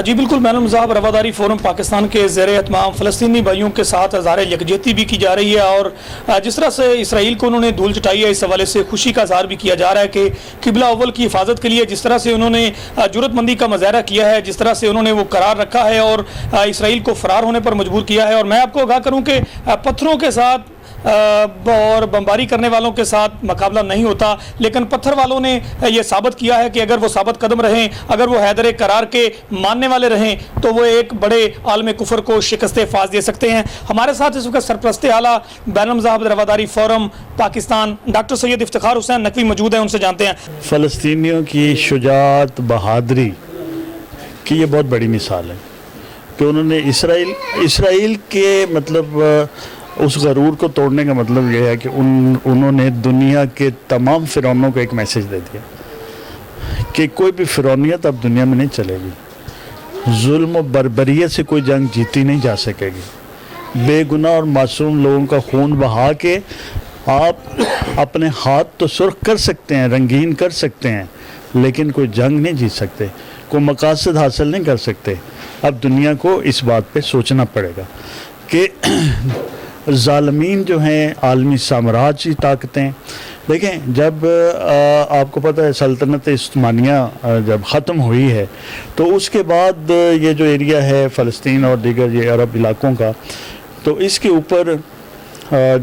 جی بالکل میڈم صاحب، رواداری فورم پاکستان کے زیر اہتمام فلسطینی بھائیوں کے ساتھ اظہار یکجہتی بھی کی جا رہی ہے، اور جس طرح سے اسرائیل کو انہوں نے دھول چٹائی ہے، اس حوالے سے خوشی کا اظہار بھی کیا جا رہا ہے کہ قبلہ اول کی حفاظت کے لیے جس طرح سے انہوں نے جرأت مندی کا مظاہرہ کیا ہے، جس طرح سے انہوں نے وہ قرار رکھا ہے اور اسرائیل کو فرار ہونے پر مجبور کیا ہے۔ اور میں آپ کو آگاہ کروں کہ پتھروں کے ساتھ اور بمباری کرنے والوں کے ساتھ مقابلہ نہیں ہوتا، لیکن پتھر والوں نے یہ ثابت کیا ہے کہ اگر وہ ثابت قدم رہیں، اگر وہ حیدر قرار کے ماننے والے رہیں تو وہ ایک بڑے عالم کفر کو شکست فاز دے سکتے ہیں۔ ہمارے ساتھ اس وقت سرپرست اعلیٰ بین المذاہب رواداری فورم پاکستان ڈاکٹر سید افتخار حسین نقوی موجود ہیں، ان سے جانتے ہیں۔ فلسطینیوں کی شجاعت، بہادری کی یہ بہت بڑی مثال ہے کہ انہوں نے اسرائیل کے مطلب اس غرور کو توڑنے کا مطلب یہ ہے کہ انہوں نے دنیا کے تمام فرعونوں کو ایک میسیج دے دیا کہ کوئی بھی فرعونیت اب دنیا میں نہیں چلے گی، ظلم و بربریت سے کوئی جنگ جیتی نہیں جا سکے گی، بے گناہ اور معصوم لوگوں کا خون بہا کے آپ اپنے ہاتھ تو سرخ کر سکتے ہیں، رنگین کر سکتے ہیں، لیکن کوئی جنگ نہیں جیت سکتے، کوئی مقاصد حاصل نہیں کر سکتے۔ اب دنیا کو اس بات پہ سوچنا پڑے گا کہ ظالمین جو ہیں عالمی سامراجی طاقتیں، دیکھیں جب آپ کو پتہ ہے سلطنت عثمانیہ جب ختم ہوئی ہے تو اس کے بعد یہ جو ایریا ہے فلسطین اور دیگر یہ عرب علاقوں کا، تو اس کے اوپر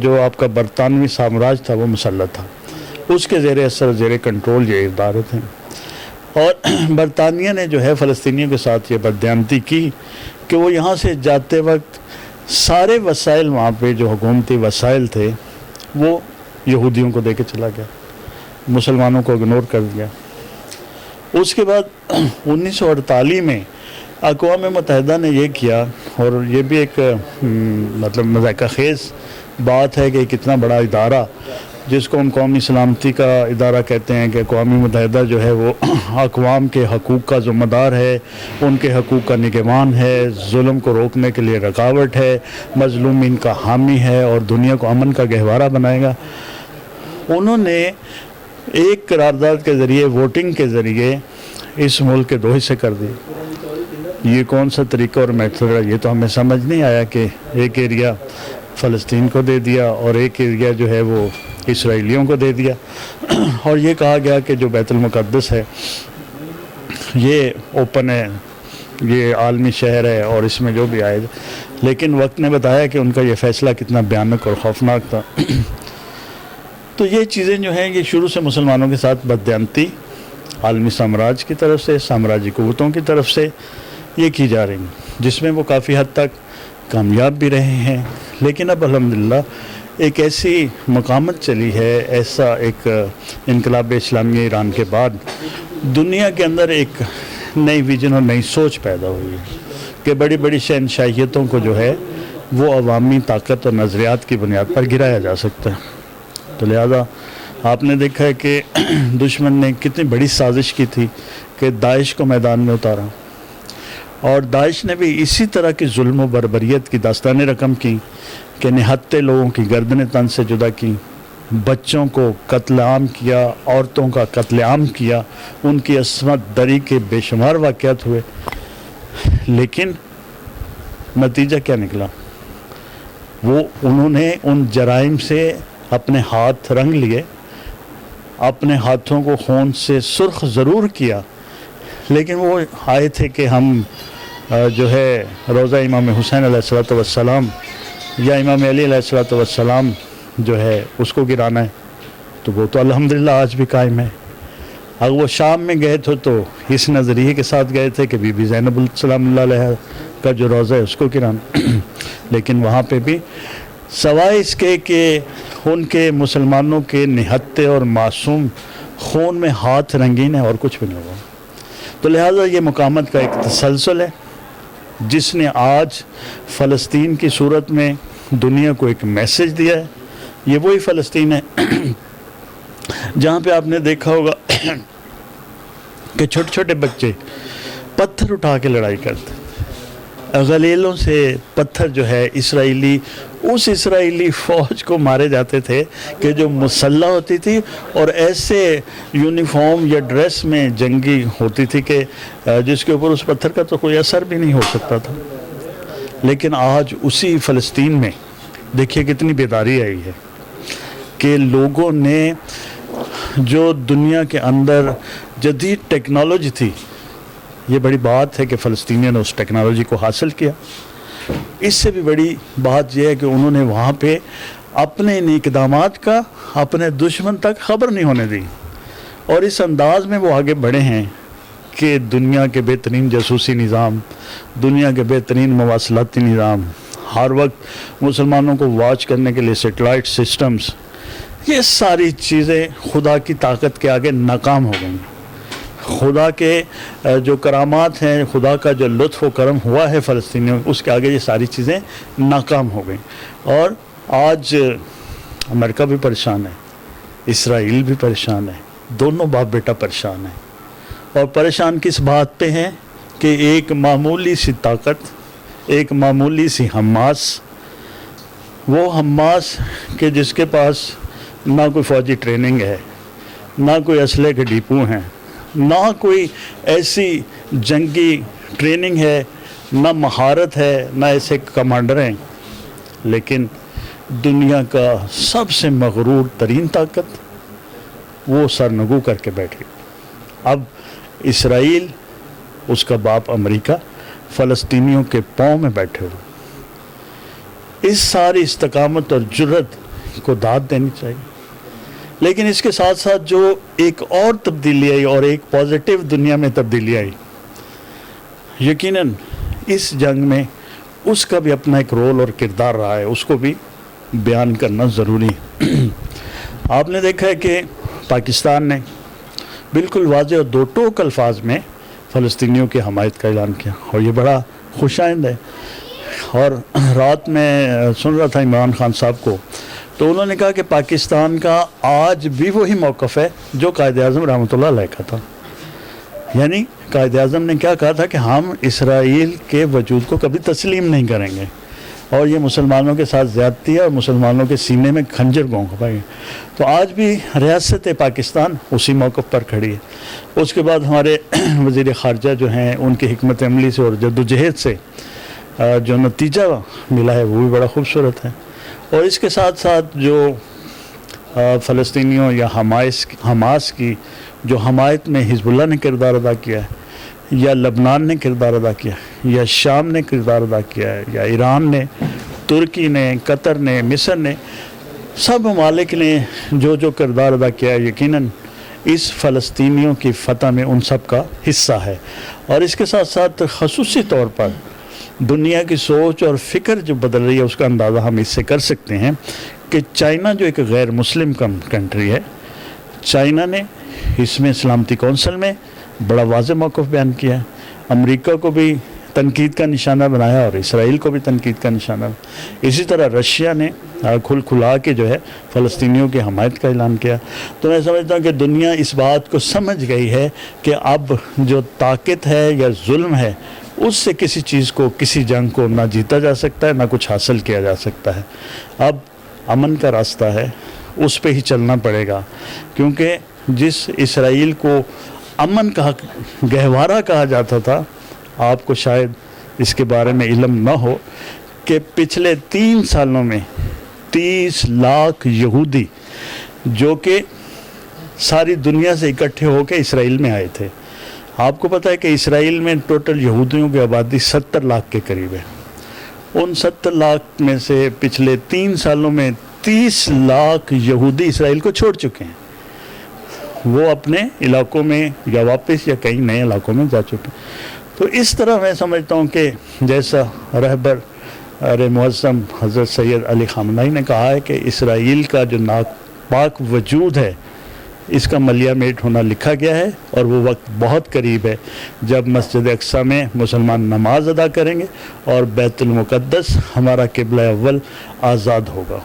جو آپ کا برطانوی سامراج تھا وہ مسلط تھا، اس کے زیر اثر زیر کنٹرول یہ ادارے تھے، اور برطانیہ نے جو ہے فلسطینیوں کے ساتھ یہ بددیانتی کی کہ وہ یہاں سے جاتے وقت سارے وسائل وہاں پہ جو حکومتی وسائل تھے وہ یہودیوں کو دے کے چلا گیا، مسلمانوں کو اگنور کر دیا۔ اس کے بعد 1948 میں اقوام متحدہ نے یہ کیا، اور یہ بھی ایک مطلب مذائقہ خیز بات ہے کہ کتنا بڑا ادارہ جس کو ہم قومی سلامتی کا ادارہ کہتے ہیں کہ اقوام متحدہ جو ہے وہ اقوام کے حقوق کا ذمہ دار ہے، ان کے حقوق کا نگہبان ہے، ظلم کو روکنے کے لیے رکاوٹ ہے، مظلومین کا حامی ہے اور دنیا کو امن کا گہوارہ بنائے گا۔ انہوں نے ایک قرارداد کے ذریعے، ووٹنگ کے ذریعے اس ملک کے 2 حصے کر دیے۔ یہ کون سا طریقہ اور میتھڈ ہے، یہ تو ہمیں سمجھ نہیں آیا کہ ایک ایریا فلسطین کو دے دیا اور ایک ایریا جو ہے وہ اسرائیلیوں کو دے دیا، اور یہ کہا گیا کہ جو بیت المقدس ہے یہ اوپن ہے، یہ عالمی شہر ہے اور اس میں جو بھی آئے، لیکن وقت نے بتایا کہ ان کا یہ فیصلہ کتنا بھیانک اور خوفناک تھا۔ تو یہ چیزیں جو ہیں یہ شروع سے مسلمانوں کے ساتھ بددیانتی عالمی سامراج کی طرف سے، سامراجی قوتوں کی طرف سے یہ کی جا رہی ہیں، جس میں وہ کافی حد تک کامیاب بھی رہے ہیں، لیکن اب الحمدللہ ایک ایسی مقامت چلی ہے، ایسا ایک انقلاب اسلامیہ ایران کے بعد دنیا کے اندر ایک نئی ویژن اور نئی سوچ پیدا ہوئی ہے کہ بڑی بڑی شہنشاہیتوں کو جو ہے وہ عوامی طاقت اور نظریات کی بنیاد پر گرایا جا سکتا ہے۔ تو لہذا آپ نے دیکھا ہے کہ دشمن نے کتنی بڑی سازش کی تھی کہ داعش کو میدان میں اتارا، اور داعش نے بھی اسی طرح کی ظلم و بربریت کی داستانیں رقم کی کہ نہتے لوگوں کی گردنیں تن سے جدا کی، بچوں کو قتل عام کیا، عورتوں کا قتل عام کیا، ان کی عصمت دری کے بے شمار واقعات ہوئے، لیکن نتیجہ کیا نکلا؟ انہوں نے ان جرائم سے اپنے ہاتھ رنگ لیے، اپنے ہاتھوں کو خون سے سرخ ضرور کیا، لیکن وہ آئے تھے کہ ہم جو ہے روضہ امام حسین علیہ السلام یا امام علی علیہ السلام جو ہے اس کو گرانا ہے، تو وہ تو الحمدللہ آج بھی قائم ہے۔ اگر وہ شام میں گئے تھے تو اس نظریے کے ساتھ گئے تھے کہ بی بی زینب السلام اللہ علیہ کا جو روضہ ہے اس کو گرانا، لیکن وہاں پہ بھی سوائے اس کے کہ ان کے مسلمانوں کے نہتے اور معصوم خون میں ہاتھ رنگین ہے، اور کچھ بھی نہیں ہوا۔ تو لہٰذا یہ مقامت کا ایک تسلسل ہے جس نے آج فلسطین کی صورت میں دنیا کو ایک میسیج دیا ہے۔ یہ وہی فلسطین ہے جہاں پہ آپ نے دیکھا ہوگا کہ چھوٹے چھوٹے بچے پتھر اٹھا کے لڑائی کرتے، गलीलों से पत्थर जो है इसराइली उस इसराइली फ़ौज को मारे जाते थे कि जो मुसल्लह होती थी और ऐसे यूनिफॉर्म या ड्रेस में जंगी होती थी कि जिसके ऊपर उस पत्थर का तो कोई असर भी नहीं हो सकता था। लेकिन आज उसी फ़लस्तीन में देखिए कितनी बेदारी आई है कि लोगों ने जो दुनिया के अंदर जदीद टेक्नोलॉजी थी, ये बड़ी बात है कि फ़लस्तीनियों ने उस टेक्नोलॉजी को हासिल किया। इससे भी बड़ी बात यह है कि उन्होंने वहाँ पे अपने इन इक़दामात का अपने दुश्मन तक खबर नहीं होने दी, और इस अंदाज में वो आगे बढ़े हैं कि दुनिया के बेहतरीन जासूसी निज़ाम, दुनिया के बेहतरीन मवासलाती निज़ाम, हर वक्त मुसलमानों को वॉच करने के लिए सेटेलाइट सिस्टम्स, ये सारी चीज़ें खुदा की ताकत के आगे नाकाम हो गई। खुदा के जो करामात हैं, खुदा का जो लुत्फ़ व करम हुआ है फ़लस्तीनियों, उसके आगे ये सारी चीज़ें नाकाम हो गई। और आज अमेरिका भी परेशान है, इसराइल भी परेशान है, दोनों बाप बेटा परेशान है। और परेशान किस बात पे हैं कि एक मामूली सी ताकत, एक मामूली सी हमास, वो हमास के जिसके पास ना कोई फ़ौजी ट्रेनिंग है, ना कोई असले के डिपो हैं, ना कोई ऐसी जंगी ट्रेनिंग है, ना महारत है, ना ऐसे कमांडर हैं, लेकिन दुनिया का सबसे मगरूर तरीन ताकत वो सरनगू करके बैठी। अब इसराइल, उसका बाप अमेरिका, फ़लस्तीनियों के पाँव में बैठे हुए। इस सारी इस्तकामत और जुर्रत को दाद देनी चाहिए। लेकिन इसके साथ साथ जो एक और तब्दीली आई और एक पॉजिटिव दुनिया में तब्दीली आई, यकीनन इस जंग में उसका भी अपना एक रोल और किरदार रहा है, उसको भी बयान करना ज़रूरी है। आपने देखा है कि पाकिस्तान ने बिल्कुल वाज़ेह और दो टोक अल्फाज में फ़लस्तीनियों की हमायत का ऐलान किया, और ये बड़ा खुशाइंद है। और रात में सुन रहा था इमरान खान साहब को, तो उन्होंने कहा कि पाकिस्तान का आज भी वही मौक़िफ़ है जो कायद-ए-आज़म रहमतुल्लाह अलैह का था। यानी कायद-ए-आज़म ने क्या कहा था कि हम इसराइल के वजूद को कभी तस्लीम नहीं करेंगे, और ये मुसलमानों के साथ ज़्यादती है और मुसलमानों के सीने में खंजर घोंक पाएंगे। तो आज भी रियासत पाकिस्तान उसी मौक़िफ़ पर खड़ी है। उसके बाद हमारे वज़ीर ख़ारजा जो हैं, उनकी हिकमत अमली से और जद्दोजहद से जो नतीजा मिला है वो भी बड़ा खूबसूरत है। और इसके साथ साथ जो फ़लस्तीनियों या हमास की जो हमायत में हिज़्बुल्लाह ने किरदार अदा किया है, या लबनान ने किरदार अदा किया है, या शाम ने किरदार अदा किया है, या ईरान ने, तुर्की ने, कतर ने, मिस्र ने, सब ममालिक ने जो जो किरदार अदा किया है, यकीनन इस फ़लस्तीनियों की फ़तह में उन सब का हिस्सा है। और इसके साथ साथ ख़ुसूसी तौर पर दुनिया की सोच और फ़िक्र जो बदल रही है, उसका अंदाज़ा हम इससे कर सकते हैं कि चाइना जो एक गैर मुस्लिम कंट्री है, चाइना ने इसमें सलामती कौंसिल में बड़ा वाज़ेह मौक़िफ़ बयान किया है। अमेरिका को भी तनकीद का निशाना बनाया और इसराइल को भी तनकीद का निशाना। इसी तरह रशिया ने खुला के जो है फ़लस्तीनियों की हमायत का ऐलान किया। तो मैं समझता हूँ कि दुनिया इस बात को समझ गई है कि अब जो ताकत है या जुल्म है, उससे किसी चीज़ को, किसी जंग को ना जीता जा सकता है, ना कुछ हासिल किया जा सकता है। अब अमन का रास्ता है, उस पे ही चलना पड़ेगा, क्योंकि जिस इसराइल को अमन का गहवारा कहा जाता था, आपको शायद इसके बारे में इल्म ना हो कि पिछले 3 सालों में 30 लाख यहूदी जो कि सारी दुनिया से इकट्ठे होकर इसराइल में आए थे। आपको पता है कि इसराइल में टोटल यहूदियों की आबादी 70 लाख के करीब है। उन 70 लाख में से पिछले 3 सालों में 30 लाख यहूदी इसराइल को छोड़ चुके हैं। वो अपने इलाकों में या वापस या कई नए इलाकों में जा चुके हैं। तो इस तरह मैं समझता हूँ कि जैसा रहबर मुअज़्ज़म हज़रत सैयद अली ख़ामनेई ने कहा है कि इसराइल का जो नापाक वजूद है, इसका मलिया मेट होना लिखा गया है, और वो वक्त बहुत करीब है जब मस्जिद अक्सा में मुसलमान नमाज अदा करेंगे और बैतुल मुक़द्दस हमारा क़िबला अव्वल आज़ाद होगा।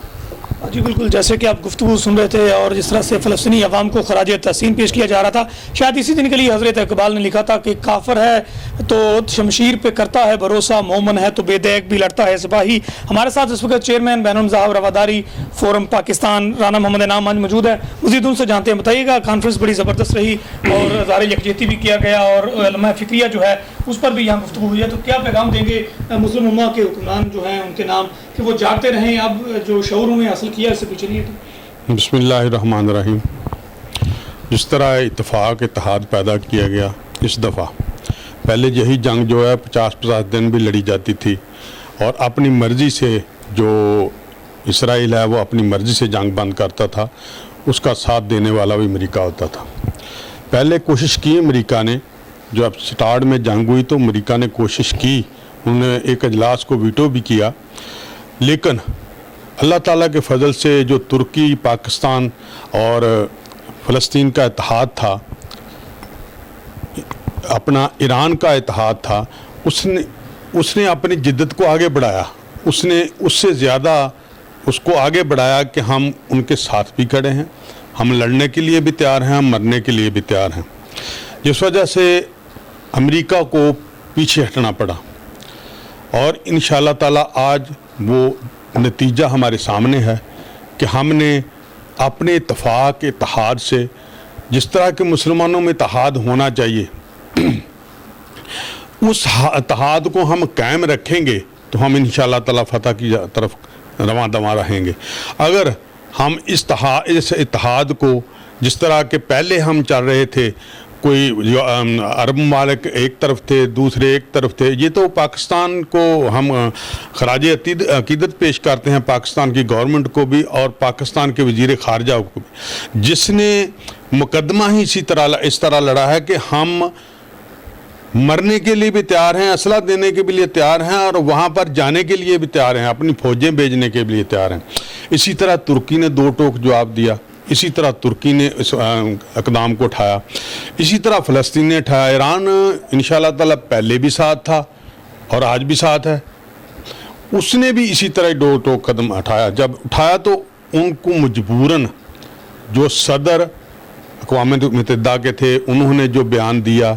جی بالکل، جیسے کہ آپ گفتگو سن رہے تھے اور جس طرح سے فلسطینی عوام کو خراج تحسین پیش کیا جا رہا تھا، شاید اسی دن کے لیے حضرت اقبال نے لکھا تھا کہ کافر ہے تو شمشیر پہ کرتا ہے بھروسہ، مومن ہے تو بے دیگ بھی لڑتا ہے سپاہی۔ ہمارے ساتھ اس وقت چیئرمین بین المذاہب رواداری فورم پاکستان رانا محمد انعام آج موجود ہے۔ مزید ان سے جانتے ہیں، بتائیے گا کانفرنس بڑی زبردست رہی اور اظہار یکجہتی بھی کیا گیا اور علماء فکریہ جو ہے اس پر بھی یہاں گفتگو ہوئی ہے، تو کیا پیغام دیں گے مسلم امہ کے حکمران جو ہیں ان کے نام کہ وہ جاگتے رہیں، اب جو شعور انہیں حاصل کیا اس سے پیچھے نہیں ہے؟ بسم اللہ الرحمن الرحیم۔ جس طرح اتحاد پیدا کیا گیا اس دفعہ، پہلے یہی جنگ جو ہے 50 دن بھی لڑی جاتی تھی اور اپنی مرضی سے جو اسرائیل ہے وہ اپنی مرضی سے جنگ بند کرتا تھا، اس کا ساتھ دینے والا بھی امریکہ ہوتا تھا۔ پہلے کوشش کی امریکہ نے، جو اب سٹارٹ میں جنگ ہوئی تو امریکہ نے کوشش کی، انہوں نے ایک اجلاس کو ویٹو بھی کیا، لیکن اللہ تعالیٰ کے فضل سے جو ترکی، پاکستان اور فلسطین کا اتحاد تھا، اپنا ایران کا اتحاد تھا، اس نے اپنی جدت کو آگے بڑھایا، اس نے اس سے زیادہ اس کو آگے بڑھایا کہ ہم ان کے ساتھ بھی کھڑے ہیں، ہم لڑنے کے لیے بھی تیار ہیں، ہم مرنے کے لیے بھی تیار ہیں، جس وجہ سے امریکہ کو پیچھے ہٹنا پڑا۔ اور انشاءاللہ تعالیٰ آج وہ نتیجہ ہمارے سامنے ہے کہ ہم نے اپنے اتحاد سے، جس طرح کے مسلمانوں میں اتحاد ہونا چاہیے، اس اتحاد کو ہم قائم رکھیں گے تو ہم انشاءاللہ تعالیٰ فتح کی طرف رواں دواں رہیں گے۔ اگر ہم اس اتحاد کو، جس طرح کے پہلے ہم چل رہے تھے، کوئی عرب ممالک ایک طرف تھے، دوسرے ایک طرف تھے، یہ تو پاکستان کو ہم خراج عقیدت پیش کرتے ہیں، پاکستان کی گورنمنٹ کو بھی اور پاکستان کے وزیر خارجہ کو بھی، جس نے مقدمہ ہی اس طرح لڑا ہے کہ ہم مرنے کے لیے بھی تیار ہیں، اسلحہ دینے کے بھی لیے تیار ہیں اور وہاں پر جانے کے لیے بھی تیار ہیں، اپنی فوجیں بھیجنے کے لیے تیار ہیں۔ اسی طرح ترکی نے دو ٹوک جواب دیا، اسی طرح ترکی نے اس اقدام کو اٹھایا، اسی طرح فلسطین نے اٹھایا۔ ایران انشاءاللہ تعالیٰ پہلے بھی ساتھ تھا اور آج بھی ساتھ ہے، اس نے بھی اسی طرح دو ٹوک قدم اٹھایا۔ جب اٹھایا تو ان کو مجبوراً، جو صدر اقوام متحدہ کے تھے انہوں نے جو بیان دیا،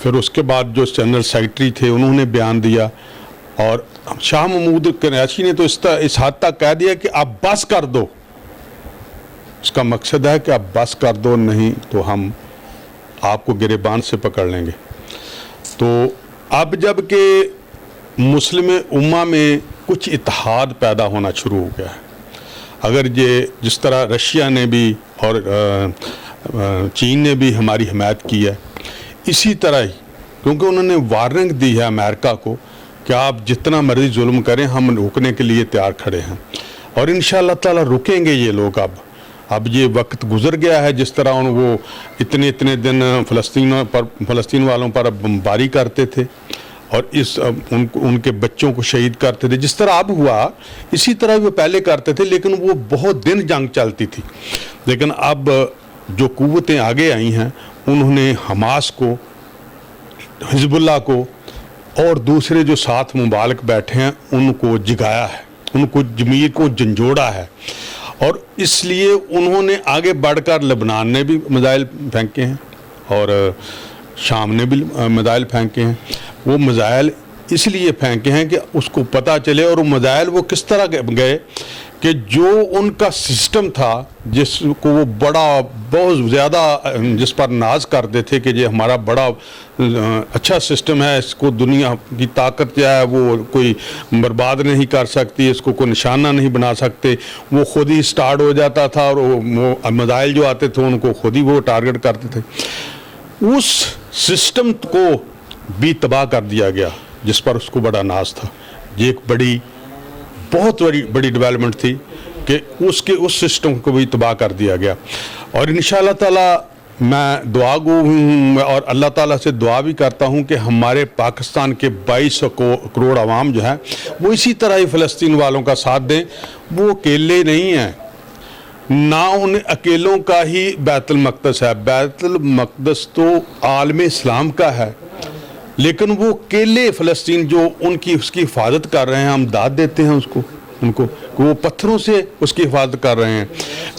پھر اس کے بعد جو جنرل سیکرٹری تھے انہوں نے بیان دیا، اور شاہ محمود قریشی نے تو اس حد تک کہہ دیا کہ آپ بس کر دو۔ اس کا مقصد ہے کہ آپ بس کر دو، نہیں تو ہم آپ کو گریبان سے پکڑ لیں گے۔ تو اب جب کہ مسلم امہ میں کچھ اتحاد پیدا ہونا شروع ہو گیا ہے، اگر یہ جس طرح رشیا نے بھی اور چین نے بھی ہماری حمایت کی ہے، اسی طرح ہی، کیونکہ انہوں نے وارننگ دی ہے امریکہ کو کہ آپ جتنا مرضی ظلم کریں، ہم رکنے کے لیے تیار کھڑے ہیں، اور انشاءاللہ تعالیٰ رکیں گے یہ لوگ۔ اب یہ وقت گزر گیا ہے، جس طرح وہ اتنے دن فلسطین والوں پر بمباری کرتے تھے اور ان کے بچوں کو شہید کرتے تھے، جس طرح اب ہوا اسی طرح وہ پہلے کرتے تھے، لیکن وہ بہت دن جنگ چلتی تھی۔ لیکن اب جو قوتیں آگے آئی ہیں، انہوں نے حماس کو، حزب اللہ کو اور دوسرے جو ساتھ ممالک بیٹھے ہیں ان کو جگایا ہے، ان کو ضمیر کو جھنجھوڑا ہے، اور اس لیے انہوں نے آگے بڑھ کر لبنان نے بھی میزائل پھینکے ہیں اور شام نے بھی میزائل پھینکے ہیں۔ وہ میزائل اس لیے پھینکے ہیں کہ اس کو پتہ چلے، اور وہ میزائل وہ کس طرح گئے کہ جو ان کا سسٹم تھا، جس کو وہ بہت زیادہ جس پر ناز کرتے تھے کہ یہ ہمارا بڑا اچھا سسٹم ہے، اس کو دنیا کی طاقت جو ہے وہ کوئی برباد نہیں کر سکتی، اس کو کوئی نشانہ نہیں بنا سکتے، وہ خود ہی سٹارٹ ہو جاتا تھا، اور وہ میزائل جو آتے تھے ان کو خود ہی وہ ٹارگٹ کرتے تھے۔ اس سسٹم کو بھی تباہ کر دیا گیا جس پر اس کو بڑا ناز تھا۔ یہ ایک بہت بڑی ڈیولپمنٹ تھی کہ اس سسٹم کو بھی تباہ کر دیا گیا، اور انشاءاللہ تعالیٰ میں دعا گو ہوں اور اللہ تعالیٰ سے دعا بھی کرتا ہوں کہ ہمارے پاکستان کے 22 کروڑ عوام جو ہیں وہ اسی طرح ہی فلسطین والوں کا ساتھ دیں۔ وہ اکیلے نہیں ہیں، نہ ان اکیلوں کا ہی بیت المقدس ہے، بیت المقدس تو عالم اسلام کا ہے، لیکن وہ اکیلے فلسطین جو اس کی حفاظت کر رہے ہیں، ہم داد دیتے ہیں اس کو، उनको कि वो पत्थरों से उसकी हिफाजत कर रहे हैं।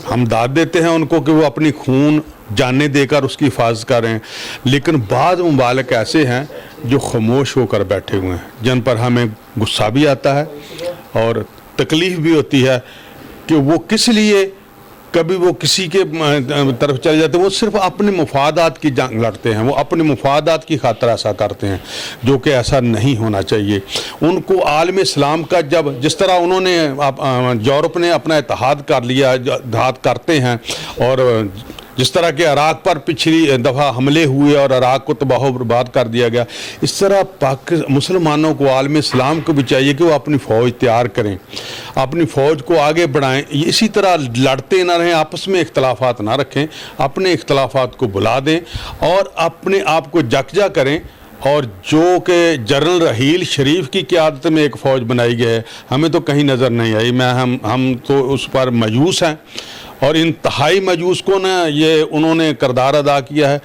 हम दाद देते हैं उनको कि वो अपनी खून जाने देकर उसकी हिफाजत कर रहे हैं, लेकिन बाद मुबालिक ऐसे हैं जो खामोश होकर बैठे हुए हैं, जिन पर हमें गुस्सा भी आता है और तकलीफ़ भी होती है कि वो किस लिए कभी वो किसी के तरफ चले जाते हैं। वो सिर्फ अपने मुफादात की जंग लड़ते हैं, वो अपने मुफादात की खातिर ऐसा करते हैं, जो कि ऐसा नहीं होना चाहिए। उनको आलम इस्लाम का जब जिस तरह उन्होंने यूरोप ने अपना इत्तेहाद कर लिया, इत्तेहाद करते हैं, और जिस तरह के इराक़ पर पिछली दफ़ा हमले हुए और इराक़ को तबाह बर्बाद कर दिया गया, इस तरह मुसलमानों को आलम इस्लाम को भी चाहिए कि वो अपनी फ़ौज तैयार करें, अपनी फ़ौज को आगे बढ़ाएं। इसी तरह लड़ते ना रहें, आपस में इख्तलाफात ना रखें, अपने इख्तलाफात को बुला दें और अपने आप को यकजा करें। और जो कि जनरल रहील शरीफ की क़यादत में एक फ़ौज बनाई गई है, हमें तो कहीं नज़र नहीं आई। हम तो उस पर मायूस हैं, और इंतहाई मायूस को ना ये उन्होंने किरदार अदा किया है।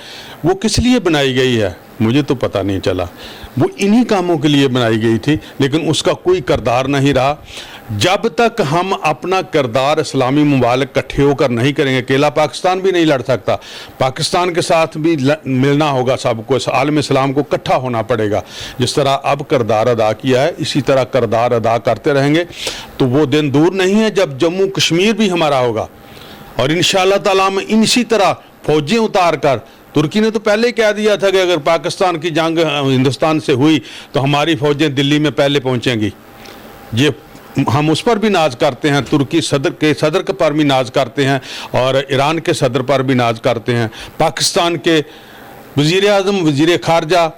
वो किस लिए बनाई गई है मुझे तो पता नहीं चला, वो इन्हीं कामों के लिए बनाई गई थी, लेकिन उसका कोई किरदार नहीं रहा। जब तक हम अपना किरदार इस्लामी मुमालिक इकट्ठे होकर नहीं करेंगे, अकेला पाकिस्तान भी नहीं लड़ सकता, पाकिस्तान के साथ भी मिलना होगा, सबको आलम इस्लाम को इकट्ठा होना पड़ेगा। जिस तरह अब किरदार अदा किया है, इसी तरह किरदार अदा करते रहेंगे तो वो दिन दूर नहीं है जब जम्मू कश्मीर भी हमारा होगा। और इंशाअल्लाह ताला हम इसी तरह फ़ौजें उतार कर, तुर्की ने तो पहले ही कह दिया था कि अगर पाकिस्तान की जंग हिंदुस्तान से हुई तो हमारी फ़ौजें दिल्ली में पहले पहुंचेंगी। ये हम उस पर भी नाज करते हैं, तुर्की सदर पर भी नाज करते हैं और ईरान के सदर पर भी नाज करते हैं, पाकिस्तान के वज़ीर आज़म, वज़ीर ख़ारजा,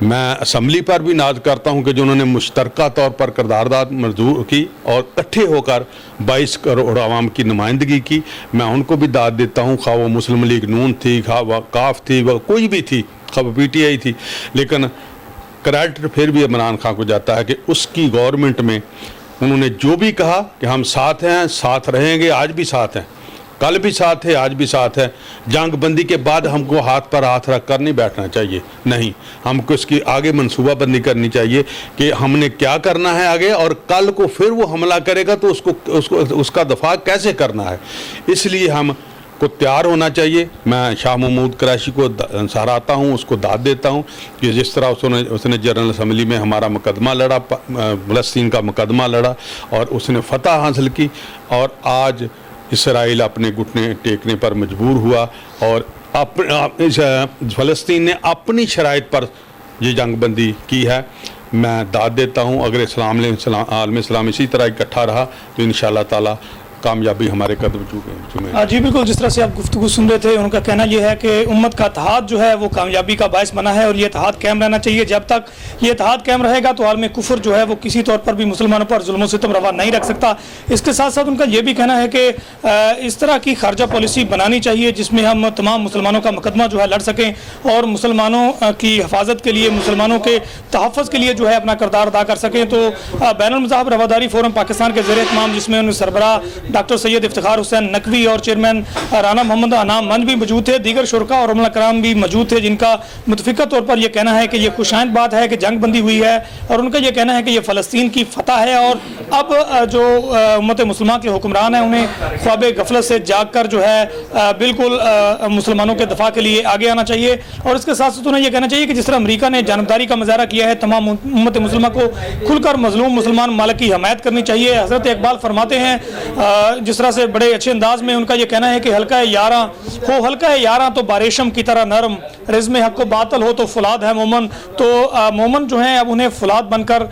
मैं असम्बली पर भी नाज करता हूं कि जिन्होंने मुश्तरका तौर पर किरदारदाद मंजूर की और इकट्ठे होकर 22 करोड़ आवाम की नुमाइंदगी की। मैं उनको भी दाद देता हूं, खा वो मुस्लिम लीग नून थी, खा वह काफ थी, वह कोई भी थी, खा वो PTI थी, लेकिन क्रेडिट फिर भी इमरान खान को जाता है कि उसकी गवर्नमेंट में उन्होंने जो भी कहा कि हम साथ हैं, साथ रहेंगे, आज भी साथ हैं, कल भी साथ है, आज भी साथ है। जंग बंदी के बाद हमको हाथ पर हाथ रख कर नहीं बैठना चाहिए, नहीं, हमको इसकी आगे मनसूबा बंदी करनी चाहिए कि हमने क्या करना है आगे, और कल को फिर वो हमला करेगा तो उसका दफा कैसे करना है, इसलिए हम को तैयार होना चाहिए। मैं शाह महमूद कुरैशी को सराहता हूँ, उसको दाद देता हूँ कि जिस तरह उसने जनरल असम्बली में हमारा मुकदमा लड़ा, फ़लस्तीन का मुकदमा लड़ा और उसने फ़तह हासिल की, और आज इसराइल अपने घुटने टेकने पर मजबूर हुआ और फ़लस्तीन ने अपनी शराइत पर ये जंग बंदी की है। मैं दाद देता हूँ, अगर आलम इस्लाम इसी तरह इकट्ठा रहा तो इंशाअल्लाह ताला कामयाबी हमारे कदम चूमे। जी बिल्कुल, जिस तरह से आप गुफ्तगू सुन रहे थे, उनका कहना यह है कि उम्मत का इत्तेहाद जो है वो कामयाबी का बायस बना है और ये इत्तेहाद कायम रहना चाहिए। जब तक ये इत्तेहाद कायम रहेगा तो आलम कुफर जो है वो किसी तौर पर भी मुसलमानों पर जुल्म सितम रवा नहीं रख सकता। इसके साथ साथ उनका ये भी कहना है कि इस तरह की खारजा पॉलिसी बनानी चाहिए जिसमें हम तमाम मुसलमानों का मुकदमा जो है लड़ सकें और मुसलमानों की हिफाजत के लिए, मुसलमानों के तहफ़्फ़ुज़ के लिए जो है अपना किरदार अदा कर सकें। तो बैनुल मज़ाहब रवादारी फ़ोरम पाकिस्तान के ज़ेर एहतमाम, जिसमें उन सरबराह डॉक्टर सैयद इफ्तिखार हुसैन नकवी और चेयरमैन राना मोहम्मद अनाम मंज भी मौजूद थे, दीगर शुरका और उलमा कराम भी मौजूद थे, जिनका मुतफ़िक़ा तौर पर यह कहना है कि यह खुशाइंद बात है कि जंग बंदी हुई है, और उनका यह कहना है कि यह फ़लस्तीन की फ़तह है और अब जो उम्मत मुसलमान के हुक्मरान हैं उन्हें ख्वाब गफलत से जाग कर जो है बिल्कुल मुसलमानों के दफ़ा के लिए आगे आना चाहिए। और इसके साथ साथ उन्हें यह कहना चाहिए कि जिस तरह अमरीका ने जानबदारी का मुजाहरा किया है, तमाम उम्मत मुसलमान को खुलकर मजलूम मुसलमान मालिक की हमायत करनी चाहिए। हज़रत इकबाल फरमाते हैं जिस तरह से बड़े अच्छे अंदाज में उनका यह कहना है कि हल्का है यारा हो, हल्का है यारा तो बारेशम की तरह नरम, रिज़्म हक़ को बातल हो तो फुलाद है मोमन। तो मोमन जो हैं अब उन्हें फुलाद बनकर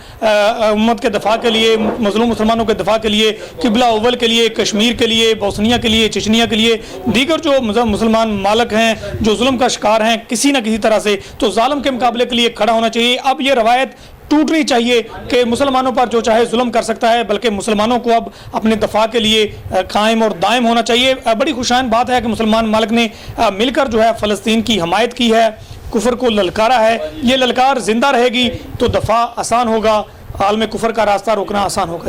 उम्मत के दफ़ा के लिए, मजलूम मुसलमानों के दफ़ा के लिए, किबला अव्वल के लिए, कश्मीर के लिए, बोस्निया के लिए, चेचनिया के लिए, दीगर जो मुसलमान मालिक हैं जो जुल्म का शिकार हैं किसी न किसी तरह से, तो जालिम के मुकाबले के लिए खड़ा होना चाहिए। अब ये रवायत टूटनी चाहिए कि मुसलमानों पर जो चाहे जुल्म कर सकता है, बल्कि मुसलमानों को अब अपने दफा के लिए कायम और दायम होना चाहिए। बड़ी खुशाइन बात है कि मुसलमान मालिक ने मिलकर जो है फ़लस्तीन की हमायत की है, कुफर को ललकारा है। ये ललकार जिंदा रहेगी तो दफा आसान होगा, आलम कुफर का रास्ता रोकना आसान होगा।